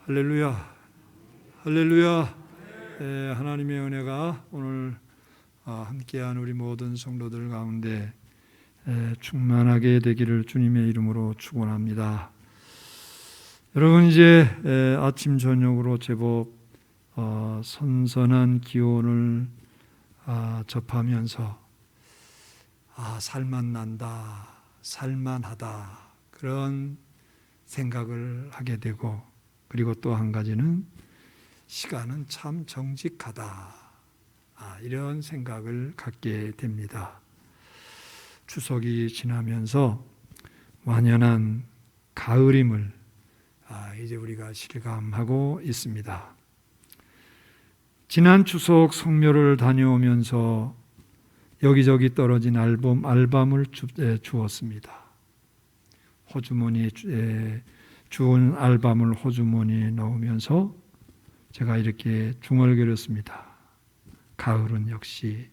할렐루야, 할렐루야. 하나님의 은혜가 오늘 함께한 우리 모든 성도들 가운데 충만하게 되기를 주님의 이름으로 축원합니다. 여러분, 이제 아침 저녁으로 제법 선선한 기온을 접하면서 살만난다, 살만하다, 그런 생각을 하게 되고, 그리고 또 한 가지는 시간은 참 정직하다, 이런 생각을 갖게 됩니다. 추석이 지나면서 완연한 가을임을 이제 우리가 실감하고 있습니다. 지난 추석 성묘를 다녀오면서 여기저기 떨어진 알밤을 주었습니다. 호주머니에 주운 알밤을 호주머니에 넣으면서 제가 이렇게 중얼거렸습니다. 가을은 역시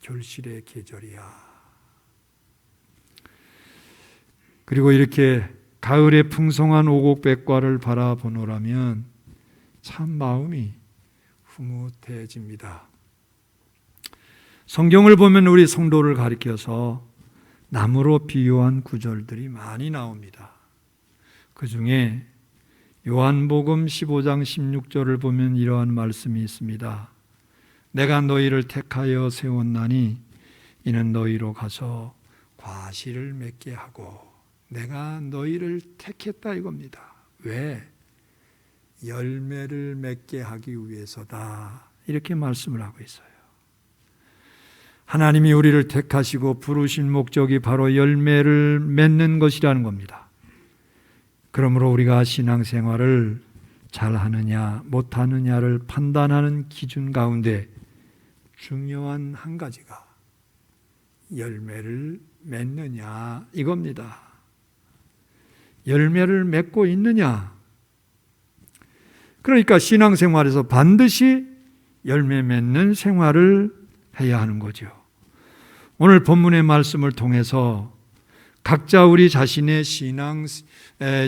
결실의 계절이야. 그리고 이렇게 가을의 풍성한 오곡백과를 바라보노라면 참 마음이 흐뭇해집니다. 성경을 보면 우리 성도를 가리켜서 나무로 비유한 구절들이 많이 나옵니다. 그 중에 요한복음 15장 16절을 보면 이러한 말씀이 있습니다. 내가 너희를 택하여 세웠나니 이는 너희로 가서 과실을 맺게 하고, 내가 너희를 택했다 이겁니다. 왜? 열매를 맺게 하기 위해서다, 이렇게 말씀을 하고 있어요. 하나님이 우리를 택하시고 부르신 목적이 바로 열매를 맺는 것이라는 겁니다. 그러므로 우리가 신앙생활을 잘하느냐 못하느냐를 판단하는 기준 가운데 중요한 한 가지가 열매를 맺느냐 이겁니다. 열매를 맺고 있느냐. 그러니까 신앙생활에서 반드시 열매 맺는 생활을 해야 하는 거죠. 오늘 본문의 말씀을 통해서 각자 우리 자신의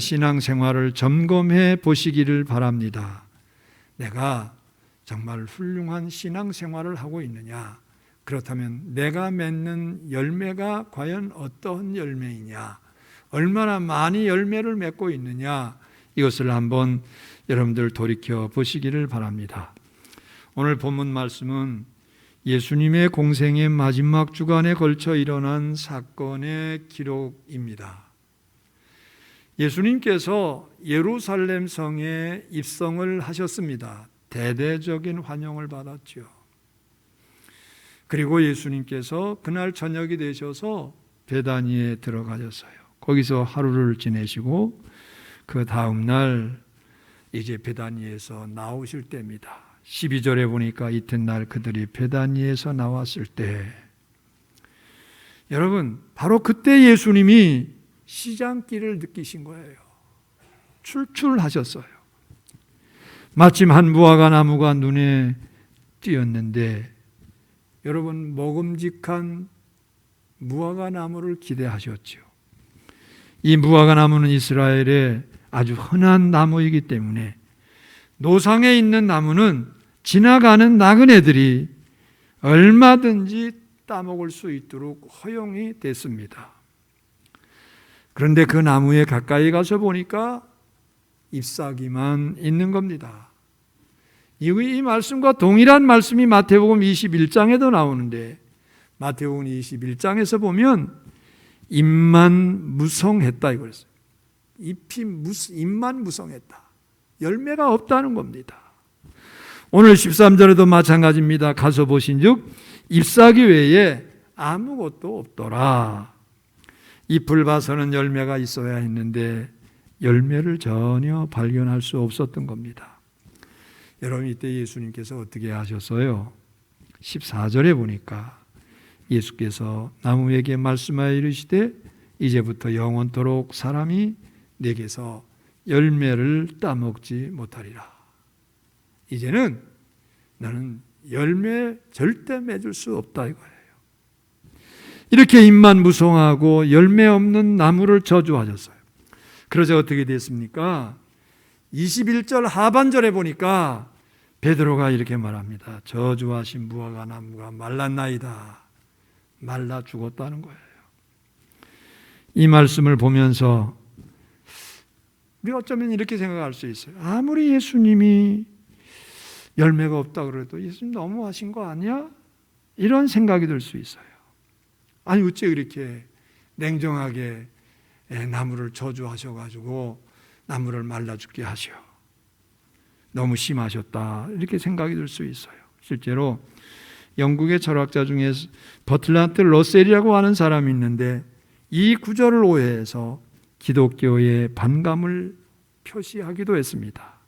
신앙생활을 점검해 보시기를 바랍니다. 내가 정말 훌륭한 신앙생활을 하고 있느냐? 그렇다면 내가 맺는 열매가 과연 어떤 열매이냐? 얼마나 많이 열매를 맺고 있느냐? 이것을 한번 여러분들 돌이켜 보시기를 바랍니다. 오늘 본문 말씀은 예수님의 공생의 마지막 주간에 걸쳐 일어난 사건의 기록입니다. 예수님께서 예루살렘 성에 입성을 하셨습니다. 대대적인 환영을 받았죠. 그리고 예수님께서 그날 저녁이 되셔서 베다니에 들어가셨어요. 거기서 하루를 지내시고 그 다음 날 이제 베다니에서 나오실 때입니다. 12절에 보니까 이튿날 그들이 베다니에서 나왔을 때, 여러분, 바로 그때 예수님이 시장길을 느끼신 거예요. 출출하셨어요. 마침 한 무화과 나무가 눈에 띄었는데, 여러분, 먹음직한 무화과 나무를 기대하셨죠. 이 무화과 나무는 이스라엘의 아주 흔한 나무이기 때문에 노상에 있는 나무는 지나가는 나그네들이 얼마든지 따먹을 수 있도록 허용이 됐습니다. 그런데 그 나무에 가까이 가서 보니까 잎사귀만 있는 겁니다. 이 말씀과 동일한 말씀이 마태복음 21장에도 나오는데, 마태복음 21장에서 보면 잎만 무성했다 이거였어요. 잎만 무성했다. 열매가 없다는 겁니다. 오늘 13절에도 마찬가지입니다. 가서 보신즉 잎사귀 외에 아무것도 없더라. 잎을 봐서는 열매가 있어야 했는데 열매를 전혀 발견할 수 없었던 겁니다. 여러분, 이때 예수님께서 어떻게 하셨어요? 14절에 보니까 예수께서 나무에게 말씀하여 이르시되 이제부터 영원토록 사람이 내게서 열매를 따먹지 못하리라. 이제는 나는 열매 절대 맺을 수 없다 이거예요. 이렇게 잎만 무성하고 열매 없는 나무를 저주하셨어요. 그러자 어떻게 됐습니까? 21절 하반절에 보니까 베드로가 이렇게 말합니다. 저주하신 무화과 나무가 말랐나이다. 말라 죽었다는 거예요. 이 말씀을 보면서 우리가 어쩌면 이렇게 생각할 수 있어요. 아무리 예수님이 열매가 없다 그래도 예수님 너무하신 거 아니야? 이런 생각이 들 수 있어요. 아니 어째 이렇게 냉정하게 나무를 저주하셔가지고 나무를 말라 죽게 하셔. 너무 심하셨다. 이렇게 생각이 들 수 있어요. 실제로 영국의 철학자 중에 버틀란트 러셀이라고 하는 사람이 있는데 이 구절을 오해해서 기독교의 반감을 표시하기도 했습니다.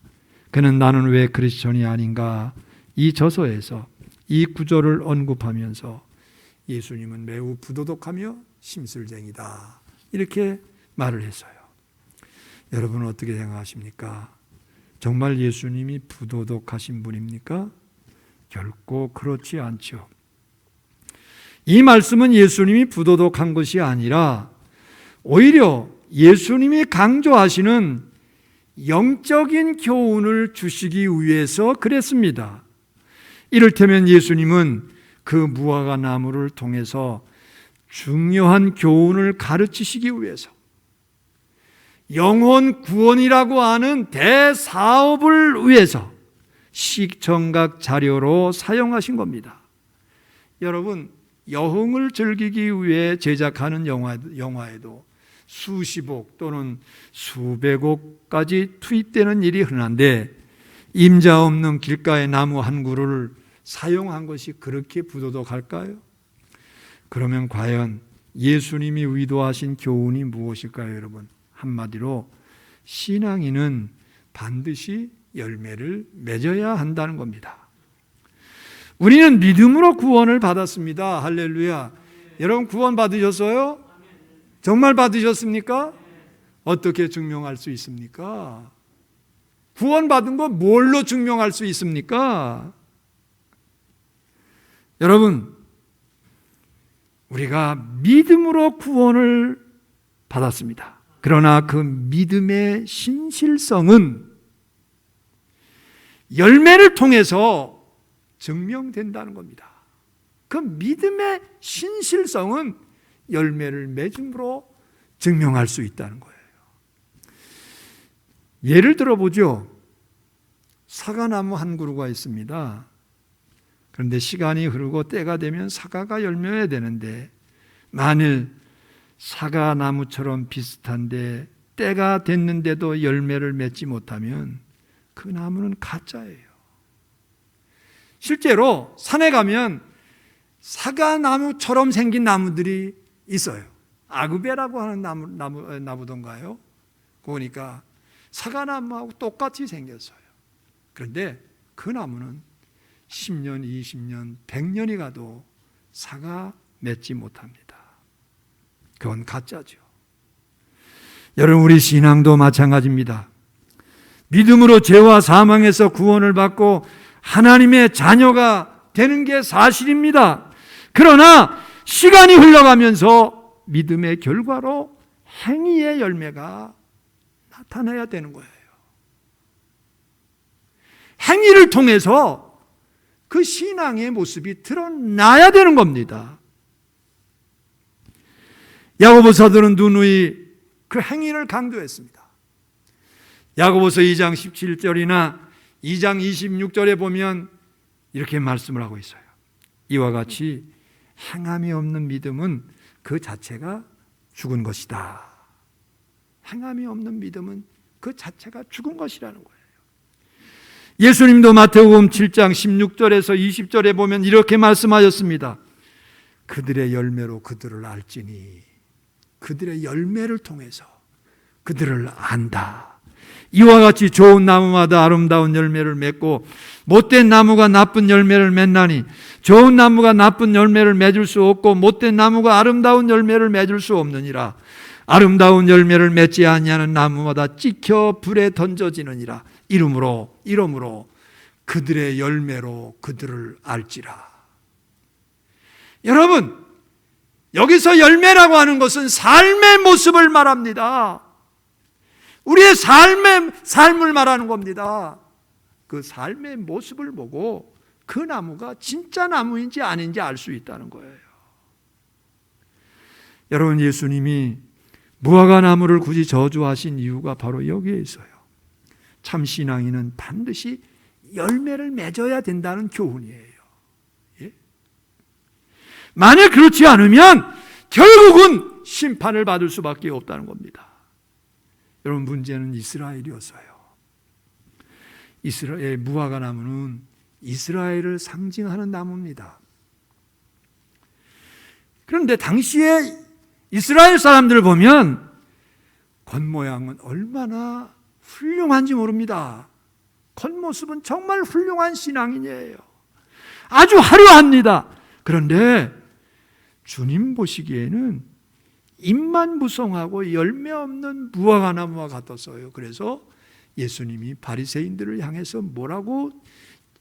그는 나는 왜 크리스천이 아닌가 이 저서에서 이 구절을 언급하면서 예수님은 매우 부도덕하며 심술쟁이다 이렇게 말을 했어요. 여러분은 어떻게 생각하십니까? 정말 예수님이 부도덕하신 분입니까? 결코 그렇지 않죠. 이 말씀은 예수님이 부도덕한 것이 아니라 오히려 예수님이 강조하시는 영적인 교훈을 주시기 위해서 그랬습니다. 이를테면 예수님은 그 무화과 나무를 통해서 중요한 교훈을 가르치시기 위해서 영혼 구원이라고 하는 대사업을 위해서 시청각 자료로 사용하신 겁니다. 여러분, 여흥을 즐기기 위해 제작하는 영화에도 수십억 또는 수백억까지 투입되는 일이 흔한데 임자 없는 길가의 나무 한 그루를 사용한 것이 그렇게 부도덕할까요? 그러면 과연 예수님이 의도하신 교훈이 무엇일까요, 여러분? 한마디로 신앙인은 반드시 열매를 맺어야 한다는 겁니다. 우리는 믿음으로 구원을 받았습니다. 할렐루야. 여러분 구원 받으셨어요? 정말 받으셨습니까? 어떻게 증명할 수 있습니까? 구원 받은 거 뭘로 증명할 수 있습니까? 여러분, 우리가 믿음으로 구원을 받았습니다. 그러나 그 믿음의 신실성은 열매를 통해서 증명된다는 겁니다. 그 믿음의 신실성은 열매를 맺음으로 증명할 수 있다는 거예요. 예를 들어보죠. 사과나무 한 그루가 있습니다. 그런데 시간이 흐르고 때가 되면 사과가 열매해야 되는데 만일 사과나무처럼 비슷한데 때가 됐는데도 열매를 맺지 못하면 그 나무는 가짜예요. 실제로 산에 가면 사과나무처럼 생긴 나무들이 있어요. 아그베라고 하는 나무던가요? 보니까 사과나무하고 똑같이 생겼어요. 그런데 그 나무는 10년, 20년, 100년이 가도 사과 맺지 못합니다. 그건 가짜죠. 여러분, 우리 신앙도 마찬가지입니다. 믿음으로 죄와 사망에서 구원을 받고 하나님의 자녀가 되는 게 사실입니다. 그러나 시간이 흘러가면서 믿음의 결과로 행위의 열매가 나타나야 되는 거예요. 행위를 통해서 그 신앙의 모습이 드러나야 되는 겁니다. 야고보 사도는 누누이 그 행위를 강조했습니다. 야고보서 2장 17절이나 2장 26절에 보면 이렇게 말씀을 하고 있어요. 이와 같이 행함이 없는 믿음은 그 자체가 죽은 것이다. 행함이 없는 믿음은 그 자체가 죽은 것이라는 거예요. 예수님도 마태복음 7장 16절에서 20절에 보면 이렇게 말씀하셨습니다. 그들의 열매로 그들을 알지니 그들의 열매를 통해서 그들을 안다. 이와 같이 좋은 나무마다 아름다운 열매를 맺고 못된 나무가 나쁜 열매를 맺나니 좋은 나무가 나쁜 열매를 맺을 수 없고 못된 나무가 아름다운 열매를 맺을 수 없느니라. 아름다운 열매를 맺지 아니하는 나무마다 찍혀 불에 던져지느니라. 이러므로 그들의 열매로 그들을 알지라. 여러분, 여기서 열매라고 하는 것은 삶의 모습을 말합니다. 우리의 삶을 말하는 겁니다. 그 삶의 모습을 보고 그 나무가 진짜 나무인지 아닌지 알 수 있다는 거예요. 여러분, 예수님이 무화과 나무를 굳이 저주하신 이유가 바로 여기에 있어요. 참 신앙인은 반드시 열매를 맺어야 된다는 교훈이에요. 예? 만약 그렇지 않으면 결국은 심판을 받을 수밖에 없다는 겁니다. 여러분, 문제는 이스라엘이었어요. 이스라엘 무화과 나무는 이스라엘을 상징하는 나무입니다. 그런데 당시에 이스라엘 사람들을 보면 겉모양은 얼마나 훌륭한지 모릅니다. 겉모습은 정말 훌륭한 신앙인이에요. 아주 화려합니다. 그런데 주님 보시기에는 잎만 무성하고 열매 없는 무화과 나무와 같았어요. 그래서 예수님이 바리새인들을 향해서 뭐라고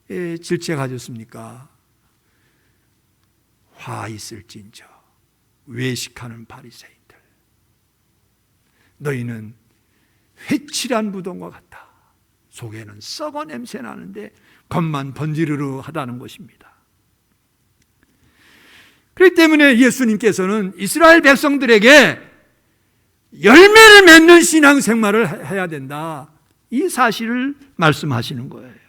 질책하셨습니까? 화 있을진저 외식하는 바리새인들, 너희는 회칠한 무덤과 같다. 속에는 썩어 냄새 나는데 겉만 번지르르 하다는 것입니다. 그렇기 때문에 예수님께서는 이스라엘 백성들에게 열매를 맺는 신앙생활을 해야 된다, 이 사실을 말씀하시는 거예요.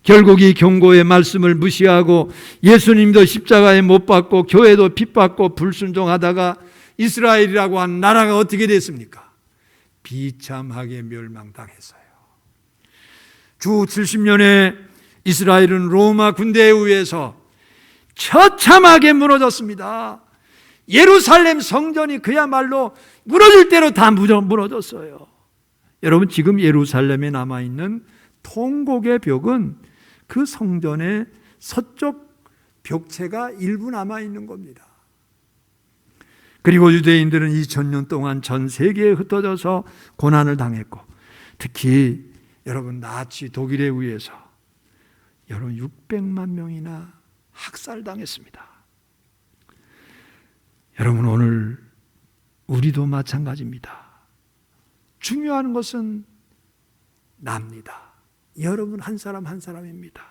결국 이 경고의 말씀을 무시하고 예수님도 십자가에 못 박고 교회도 핍박고 불순종하다가 이스라엘이라고 하는 나라가 어떻게 됐습니까? 비참하게 멸망당했어요. 주 70년에 이스라엘은 로마 군대에 의해서 처참하게 무너졌습니다. 예루살렘 성전이 그야말로 무너질 대로 다 무너졌어요. 여러분, 지금 예루살렘에 남아있는 통곡의 벽은 그 성전의 서쪽 벽체가 일부 남아있는 겁니다. 그리고 유대인들은 2000년 동안 전 세계에 흩어져서 고난을 당했고, 특히 여러분 나치 독일에 의해서 여러분 600만 명이나 학살당했습니다. 여러분, 오늘 우리도 마찬가지입니다. 중요한 것은 납니다. 여러분 한 사람 한 사람입니다.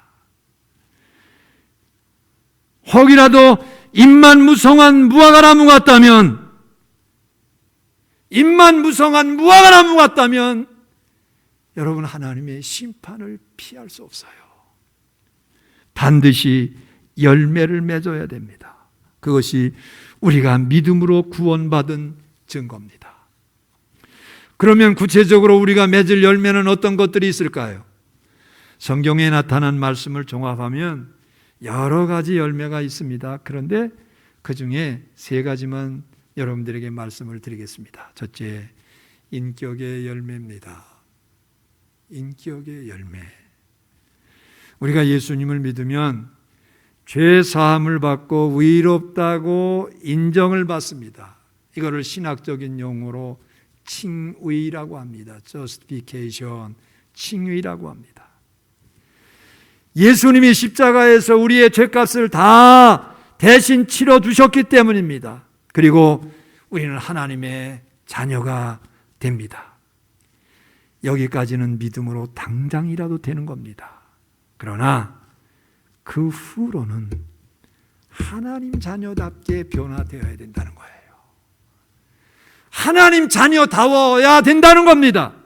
혹이라도 잎만 무성한 무화과 나무 같다면, 잎만 무성한 무화과 나무 같다면 여러분 하나님의 심판을 피할 수 없어요. 반드시 열매를 맺어야 됩니다. 그것이 우리가 믿음으로 구원받은 증거입니다. 그러면 구체적으로 우리가 맺을 열매는 어떤 것들이 있을까요? 성경에 나타난 말씀을 종합하면 여러 가지 열매가 있습니다. 그런데 그 중에 세 가지만 여러분들에게 말씀을 드리겠습니다. 첫째, 인격의 열매입니다. 인격의 열매. 우리가 예수님을 믿으면 죄 사함을 받고 의롭다고 인정을 받습니다. 이거를 신학적인 용어로 칭의라고 합니다. justification, 칭의라고 합니다. 예수님이 십자가에서 우리의 죄값을 다 대신 치러 주셨기 때문입니다. 그리고 우리는 하나님의 자녀가 됩니다. 여기까지는 믿음으로 당장이라도 되는 겁니다. 그러나 그 후로는 하나님 자녀답게 변화되어야 된다는 거예요. 하나님 자녀다워야 된다는 겁니다.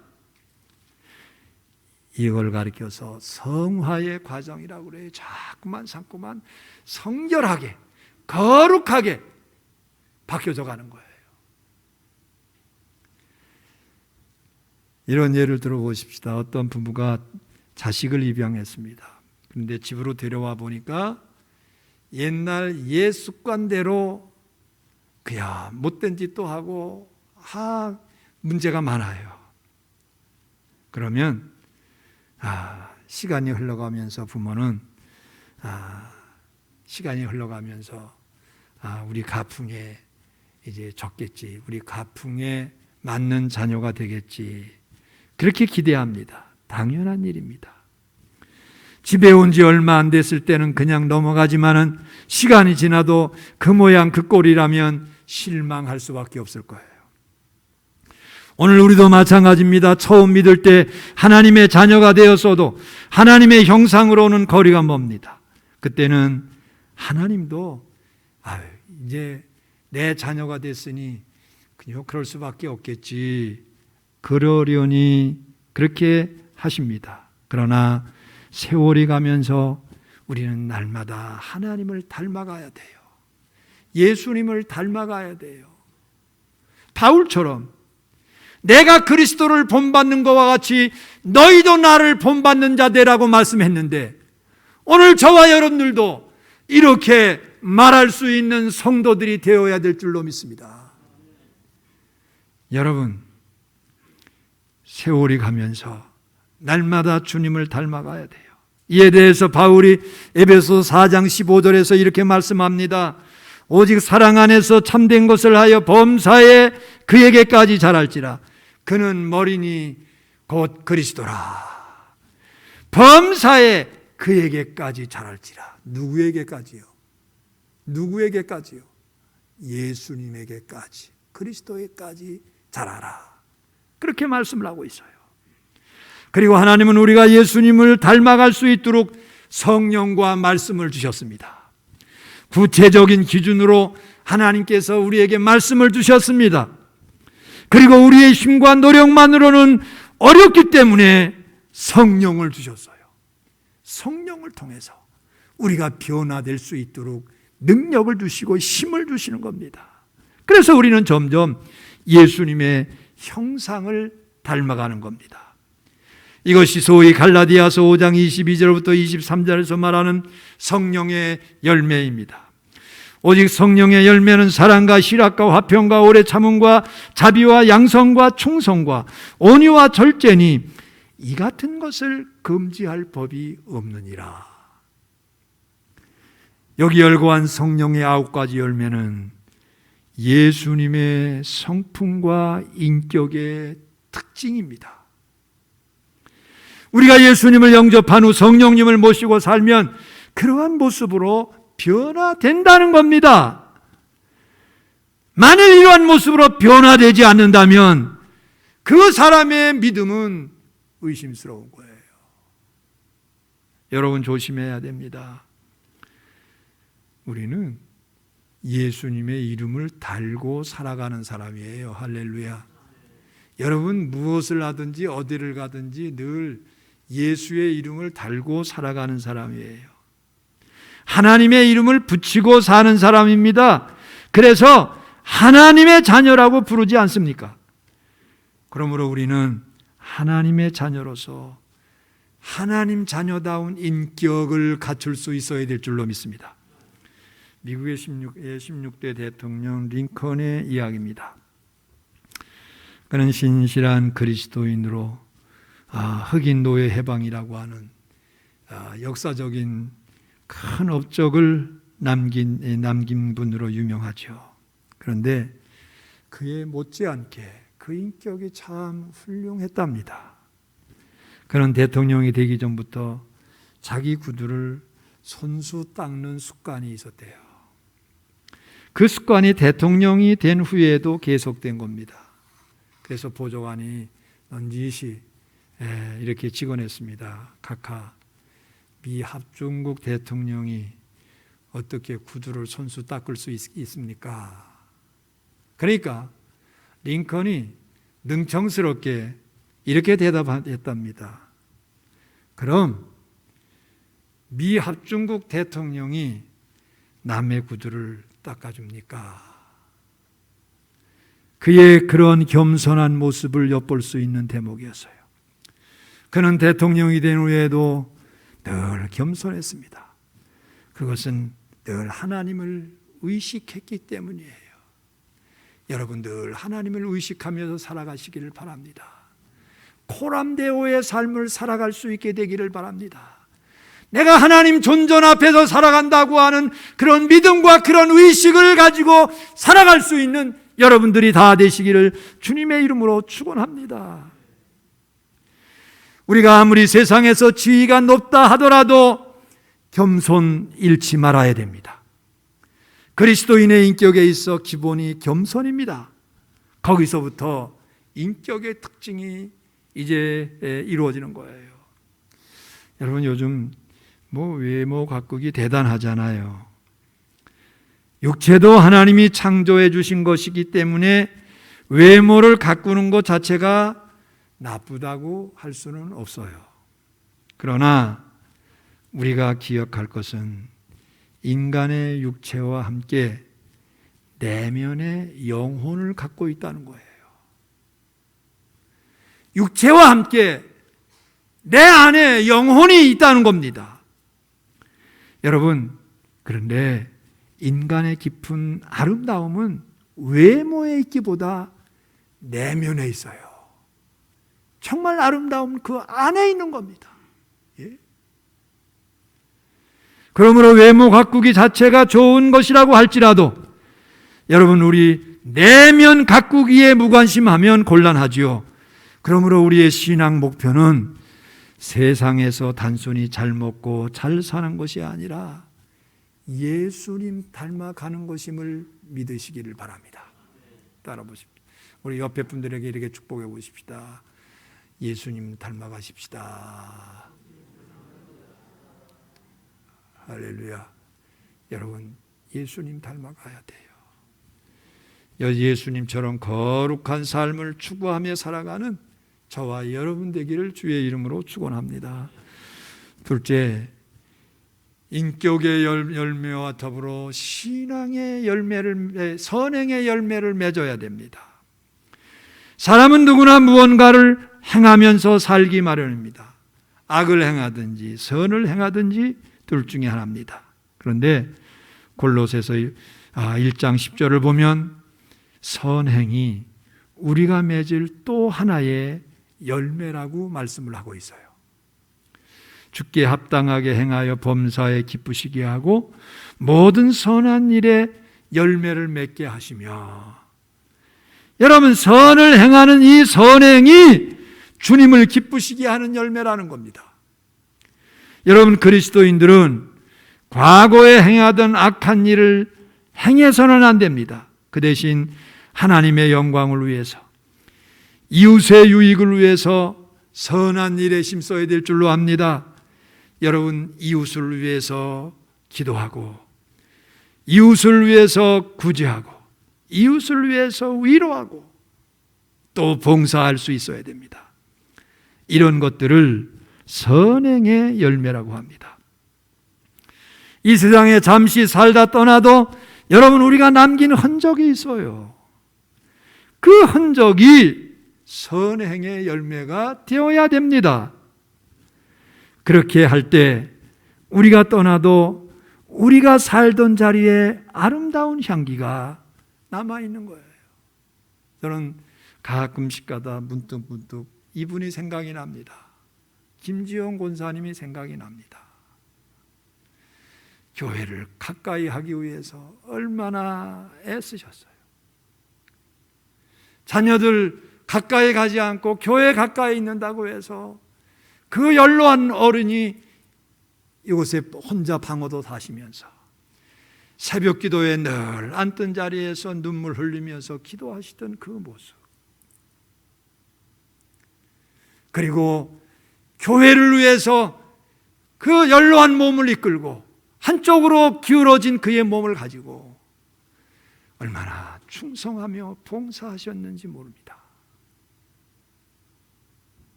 이걸 가리켜서 성화의 과정이라고 그래요. 자꾸만 성결하게, 거룩하게 바뀌어져 가는 거예요. 이런 예를 들어보십시다. 어떤 부부가 자식을 입양했습니다. 그런데 집으로 데려와 보니까 옛날 옛 습관대로 그야 못된 짓도 하고 문제가 많아요. 그러면 시간이 흘러가면서 부모는 시간이 흘러가면서 우리 가풍에 이제 적겠지, 우리 가풍에 맞는 자녀가 되겠지, 그렇게 기대합니다. 당연한 일입니다. 집에 온 지 얼마 안 됐을 때는 그냥 넘어가지만은 시간이 지나도 그 모양 그 꼴이라면 실망할 수밖에 없을 거예요. 오늘 우리도 마찬가지입니다. 처음 믿을 때 하나님의 자녀가 되었어도 하나님의 형상으로는 거리가 멉니다. 그때는 하나님도 이제 내 자녀가 됐으니 그냥 그럴 수밖에 없겠지, 그러려니 그렇게 하십니다. 그러나 세월이 가면서 우리는 날마다 하나님을 닮아가야 돼요. 예수님을 닮아가야 돼요. 바울처럼 내가 그리스도를 본받는 것과 같이 너희도 나를 본받는 자 되라고 말씀했는데, 오늘 저와 여러분들도 이렇게 말할 수 있는 성도들이 되어야 될 줄로 믿습니다. 여러분, 세월이 가면서 날마다 주님을 닮아가야 돼요. 이에 대해서 바울이 에베소 4장 15절에서 이렇게 말씀합니다. 오직 사랑 안에서 참된 것을 하여 범사에 그에게까지 자랄지라. 그는 머리니 곧 그리스도라. 범사에 그에게까지 자랄지라. 누구에게까지요? 누구에게까지요? 예수님에게까지, 그리스도에까지 자라라. 그렇게 말씀을 하고 있어요. 그리고 하나님은 우리가 예수님을 닮아갈 수 있도록 성령과 말씀을 주셨습니다. 구체적인 기준으로 하나님께서 우리에게 말씀을 주셨습니다. 그리고 우리의 힘과 노력만으로는 어렵기 때문에 성령을 주셨어요. 성령을 통해서 우리가 변화될 수 있도록 능력을 주시고 힘을 주시는 겁니다. 그래서 우리는 점점 예수님의 형상을 닮아가는 겁니다. 이것이 소위 갈라디아서 5장 22절부터 23절에서 말하는 성령의 열매입니다. 오직 성령의 열매는 사랑과 실학과 화평과 오래 참음과 자비와 양성과 충성과 온유와 절제니 이 같은 것을 금지할 법이 없느니라. 여기 열거한 성령의 9가지 열매는 예수님의 성품과 인격의 특징입니다. 우리가 예수님을 영접한 후 성령님을 모시고 살면 그러한 모습으로 변화된다는 겁니다. 만일 이러한 모습으로 변화되지 않는다면 그 사람의 믿음은 의심스러운 거예요. 여러분 조심해야 됩니다. 우리는 예수님의 이름을 달고 살아가는 사람이에요. 할렐루야. 여러분 무엇을 하든지 어디를 가든지 늘 예수의 이름을 달고 살아가는 사람이에요. 하나님의 이름을 붙이고 사는 사람입니다. 그래서 하나님의 자녀라고 부르지 않습니까? 그러므로 우리는 하나님의 자녀로서 하나님 자녀다운 인격을 갖출 수 있어야 될 줄로 믿습니다. 미국의 16대 대통령 링컨의 이야기입니다. 그는 신실한 그리스도인으로 흑인 노예 해방이라고 하는 역사적인 큰 업적을 남긴 분으로 유명하죠. 그런데 그에 못지않게 그 인격이 참 훌륭했답니다. 그는 대통령이 되기 전부터 자기 구두를 손수 닦는 습관이 있었대요. 그 습관이 대통령이 된 후에도 계속된 겁니다. 그래서 보좌관이 넌지시 이렇게 직언했습니다. 각하, 미 합중국 대통령이 어떻게 구두를 손수 닦을 수 있습니까? 그러니까 링컨이 능청스럽게 이렇게 대답했답니다. 그럼 미 합중국 대통령이 남의 구두를 닦아줍니까? 그의 그런 겸손한 모습을 엿볼 수 있는 대목이었어요. 그는 대통령이 된 후에도 늘 겸손했습니다. 그것은 늘 하나님을 의식했기 때문이에요. 여러분 늘 하나님을 의식하면서 살아가시기를 바랍니다. 코람데오의 삶을 살아갈 수 있게 되기를 바랍니다. 내가 하나님 존전 앞에서 살아간다고 하는 그런 믿음과 그런 의식을 가지고 살아갈 수 있는 여러분들이 다 되시기를 주님의 이름으로 축원합니다. 우리가 아무리 세상에서 지위가 높다 하더라도 겸손 잃지 말아야 됩니다. 그리스도인의 인격에 있어 기본이 겸손입니다. 거기서부터 인격의 특징이 이제 이루어지는 거예요. 여러분 요즘 외모 가꾸기 대단하잖아요. 육체도 하나님이 창조해 주신 것이기 때문에 외모를 가꾸는 것 자체가 나쁘다고 할 수는 없어요. 그러나 우리가 기억할 것은 인간의 육체와 함께 내면의 영혼을 갖고 있다는 거예요. 육체와 함께 내 안에 영혼이 있다는 겁니다. 여러분, 그런데 인간의 깊은 아름다움은 외모에 있기보다 내면에 있어요. 정말 아름다움은 그 안에 있는 겁니다. 예? 그러므로 외모 가꾸기 자체가 좋은 것이라고 할지라도 여러분, 우리 내면 가꾸기에 무관심하면 곤란하지요. 그러므로 우리의 신앙 목표는 세상에서 단순히 잘 먹고 잘 사는 것이 아니라 예수님 닮아가는 것임을 믿으시기를 바랍니다. 따라 보십시오. 우리 옆에 분들에게 이렇게 축복해 보십시다. 예수님 닮아가십시다. 할렐루야. 여러분, 예수님 닮아가야 돼요. 예수님처럼 거룩한 삶을 추구하며 살아가는 저와 여러분 되기를 주의 이름으로 축원합니다. 둘째, 인격의 열매와 더불어 신앙의 열매를, 선행의 열매를 맺어야 됩니다. 사람은 누구나 무언가를 행하면서 살기 마련입니다. 악을 행하든지 선을 행하든지 둘 중에 하나입니다. 그런데 골로새서 1장 10절을 보면 선행이 우리가 맺을 또 하나의 열매라고 말씀을 하고 있어요. 주께 합당하게 행하여 범사에 기쁘시게 하고 모든 선한 일에 열매를 맺게 하시며, 여러분, 선을 행하는 이 선행이 주님을 기쁘시게 하는 열매라는 겁니다. 여러분, 그리스도인들은 과거에 행하던 악한 일을 행해서는 안 됩니다. 그 대신 하나님의 영광을 위해서, 이웃의 유익을 위해서 선한 일에 힘써야 될 줄로 압니다. 여러분, 이웃을 위해서 기도하고, 이웃을 위해서 구제하고, 이웃을 위해서 위로하고, 또 봉사할 수 있어야 됩니다. 이런 것들을 선행의 열매라고 합니다. 이 세상에 잠시 살다 떠나도 여러분, 우리가 남긴 흔적이 있어요. 그 흔적이 선행의 열매가 되어야 됩니다. 그렇게 할 때 우리가 떠나도 우리가 살던 자리에 아름다운 향기가 남아있는 거예요. 저는 가끔씩 가다 문득 이분이 생각이 납니다. 김지영 권사님이 생각이 납니다. 교회를 가까이 하기 위해서 얼마나 애쓰셨어요. 자녀들 가까이 가지 않고 교회 가까이 있는다고 해서 그 연로한 어른이 이곳에 혼자 방어도 사시면서 새벽 기도에 늘 앉던 자리에서 눈물 흘리면서 기도하시던 그 모습, 그리고 교회를 위해서 그 연로한 몸을 이끌고 한쪽으로 기울어진 그의 몸을 가지고 얼마나 충성하며 봉사하셨는지 모릅니다.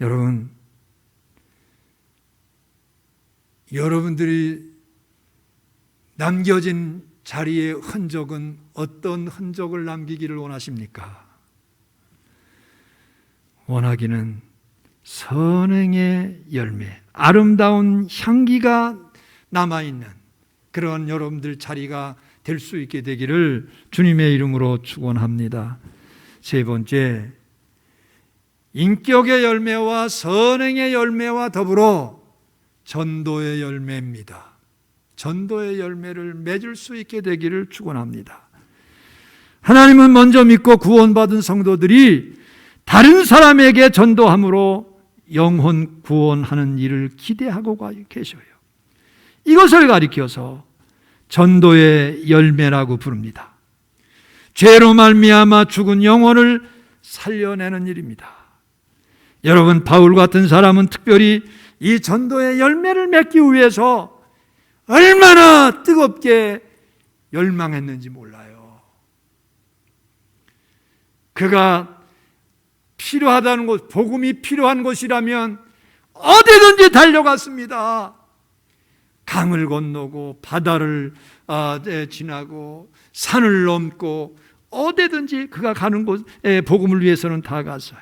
여러분, 여러분들이 남겨진 자리의 흔적은 어떤 흔적을 남기기를 원하십니까? 원하기는 선행의 열매, 아름다운 향기가 남아있는 그런 여러분들 자리가 될 수 있게 되기를 주님의 이름으로 축원합니다. 세 번째, 인격의 열매와 선행의 열매와 더불어 전도의 열매입니다. 전도의 열매를 맺을 수 있게 되기를 축원합니다. 하나님은 먼저 믿고 구원받은 성도들이 다른 사람에게 전도함으로 영혼 구원하는 일을 기대하고 계셔요. 이것을 가리켜서 전도의 열매라고 부릅니다. 죄로 말미암아 죽은 영혼을 살려내는 일입니다. 여러분, 바울 같은 사람은 특별히 이 전도의 열매를 맺기 위해서 얼마나 뜨겁게 열망했는지 몰라요. 그가 필요하다는 곳, 복음이 필요한 곳이라면 어디든지 달려갔습니다. 강을 건너고 바다를 지나고 산을 넘고 어디든지 그가 가는 곳에 복음을 위해서는 다 갔어요.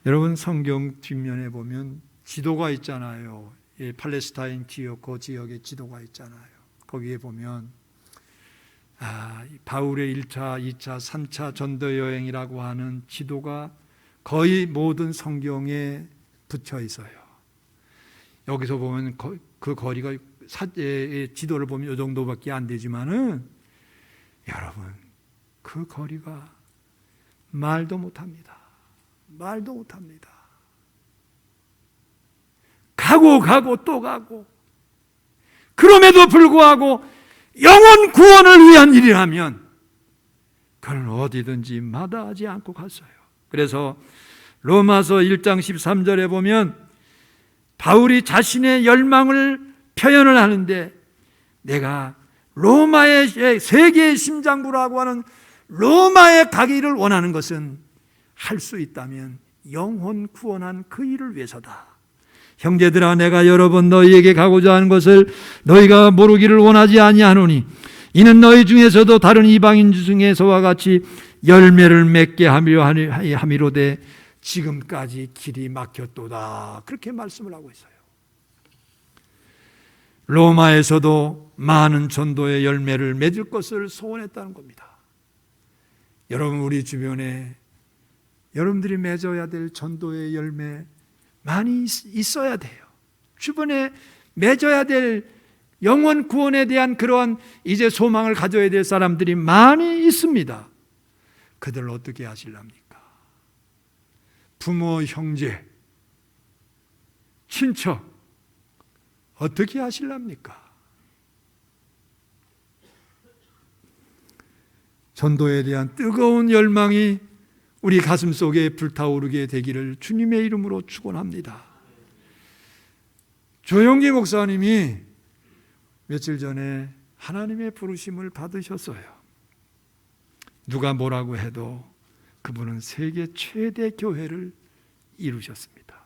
여러분, 성경 뒷면에 보면 지도가 있잖아요. 팔레스타인 지역, 그 지역에 지도가 있잖아요. 거기에 보면 바울의 1차, 2차, 3차 전도 여행이라고 하는 지도가 거의 모든 성경에 붙여 있어요. 여기서 보면 그 거리가 지도를 보면 이 정도밖에 안 되지만은 여러분, 그 거리가 말도 못합니다. 말도 못합니다. 가고 또 가고, 그럼에도 불구하고 영혼 구원을 위한 일이라면 그는 어디든지 마다하지 않고 갔어요. 그래서 로마서 1장 13절에 보면 바울이 자신의 열망을 표현을 하는데, 내가 로마의 세계의 심장부라고 하는 로마에 가기를 원하는 것은 할 수 있다면 영혼 구원한 그 일을 위해서다. 형제들아, 내가 여러 번 너희에게 가고자 하는 것을 너희가 모르기를 원하지 아니하노니 이는 너희 중에서도 다른 이방인 중에서와 같이 열매를 맺게 함이로되 지금까지 길이 막혔도다. 그렇게 말씀을 하고 있어요. 로마에서도 많은 전도의 열매를 맺을 것을 소원했다는 겁니다. 여러분, 우리 주변에 여러분들이 맺어야 될 전도의 열매 많이 있어야 돼요. 주변에 맺어야 될 영혼 구원에 대한 그러한 이제 소망을 가져야 될 사람들이 많이 있습니다. 그들을 어떻게 하실랍니까? 부모, 형제, 친척 어떻게 하실랍니까? 전도에 대한 뜨거운 열망이 우리 가슴 속에 불타오르게 되기를 주님의 이름으로 축원합니다. 조용기 목사님이 며칠 전에 하나님의 부르심을 받으셨어요. 누가 뭐라고 해도 그분은 세계 최대 교회를 이루셨습니다.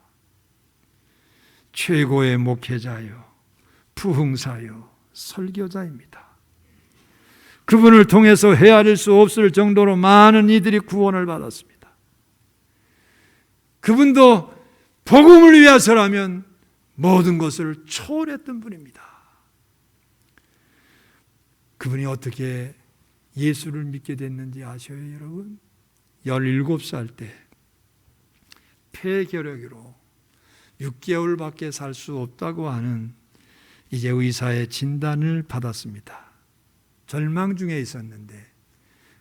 최고의 목회자요, 부흥사요, 설교자입니다. 그분을 통해서 헤아릴 수 없을 정도로 많은 이들이 구원을 받았습니다. 그분도 복음을 위해서라면 모든 것을 초월했던 분입니다. 그분이 어떻게 예수를 믿게 됐는지 아셔요, 여러분? 17살 때 폐결핵으로 6개월밖에 살 수 없다고 하는 이제 의사의 진단을 받았습니다. 절망 중에 있었는데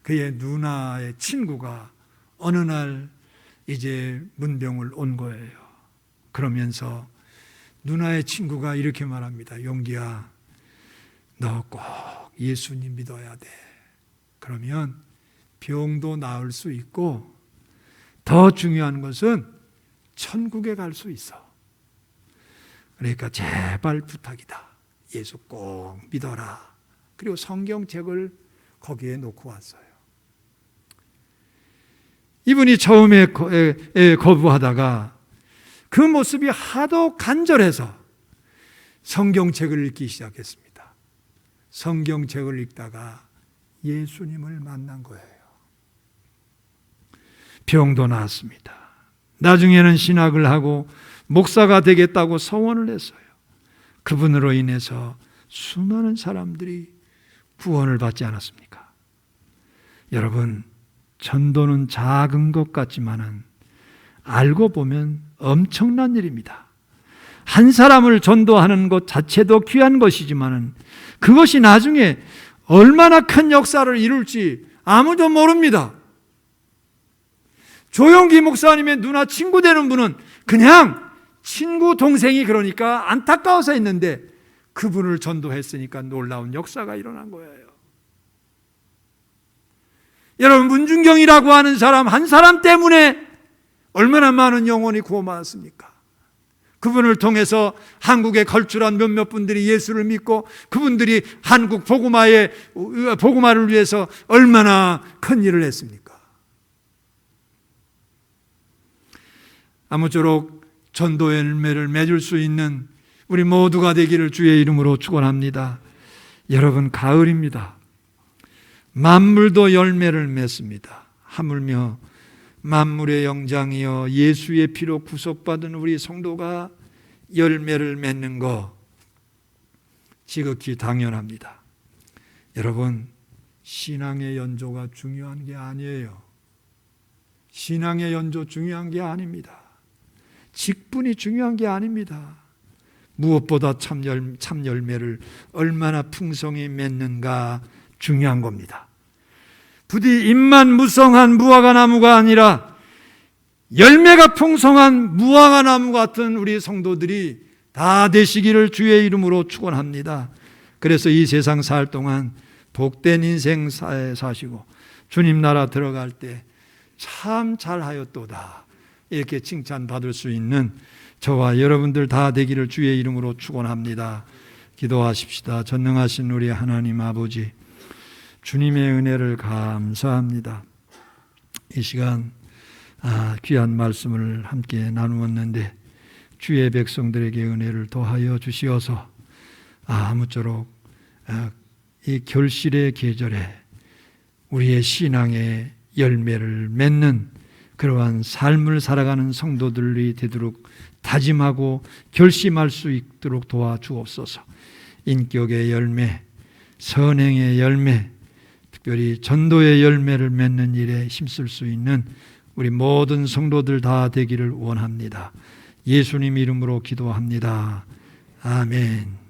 그의 누나의 친구가 어느 날 이제 문병을 온 거예요. 그러면서 누나의 친구가 이렇게 말합니다. 용기야, 너 꼭 예수님 믿어야 돼. 그러면 병도 나을 수 있고 더 중요한 것은 천국에 갈 수 있어. 그러니까 제발 부탁이다. 예수 꼭 믿어라. 그리고 성경책을 거기에 놓고 왔어요. 이분이 처음에 거부하다가 그 모습이 하도 간절해서 성경책을 읽기 시작했습니다. 성경책을 읽다가 예수님을 만난 거예요. 병도 나았습니다. 나중에는 신학을 하고 목사가 되겠다고 서원을 했어요. 그분으로 인해서 수많은 사람들이 구원을 받지 않았습니까? 여러분, 전도는 작은 것 같지만은 알고 보면 엄청난 일입니다. 한 사람을 전도하는 것 자체도 귀한 것이지만은 그것이 나중에 얼마나 큰 역사를 이룰지 아무도 모릅니다. 조용기 목사님의 누나 친구 되는 분은 그냥 친구 동생이 그러니까 안타까워서 했는데 그분을 전도했으니까 놀라운 역사가 일어난 거예요. 여러분, 문중경이라고 하는 사람 한 사람 때문에 얼마나 많은 영혼이 구원받았습니까? 그분을 통해서 한국에 걸출한 몇몇 분들이 예수를 믿고 그분들이 한국 복음화를 위해서 얼마나 큰 일을 했습니까? 아무쪼록 전도의 열매를 맺을 수 있는 우리 모두가 되기를 주의 이름으로 축원합니다. 여러분, 가을입니다. 만물도 열매를 맺습니다. 하물며 만물의 영장이여 예수의 피로 구속받은 우리 성도가 열매를 맺는 거 지극히 당연합니다. 여러분, 신앙의 연조가 중요한 게 아니에요. 신앙의 연조 중요한 게 아닙니다. 직분이 중요한 게 아닙니다. 무엇보다 참 열매를 얼마나 풍성히 맺는가 중요한 겁니다. 부디 잎만 무성한 무화과 나무가 아니라 열매가 풍성한 무화과 나무 같은 우리 성도들이 다 되시기를 주의 이름으로 축원합니다. 그래서 이 세상 살 동안 복된 인생 사시고 주님 나라 들어갈 때 참 잘하였도다 이렇게 칭찬받을 수 있는 저와 여러분들 다 되기를 주의 이름으로 축원합니다. 기도하십시다. 전능하신 우리 하나님 아버지, 주님의 은혜를 감사합니다. 이 시간 귀한 말씀을 함께 나누었는데 주의 백성들에게 은혜를 더하여 주시어서 아무쪼록 이 결실의 계절에 우리의 신앙의 열매를 맺는 그러한 삶을 살아가는 성도들이 되도록 다짐하고 결심할 수 있도록 도와주옵소서. 인격의 열매, 선행의 열매, 특별히 전도의 열매를 맺는 일에 힘쓸 수 있는 우리 모든 성도들 다 되기를 원합니다. 예수님 이름으로 기도합니다. 아멘.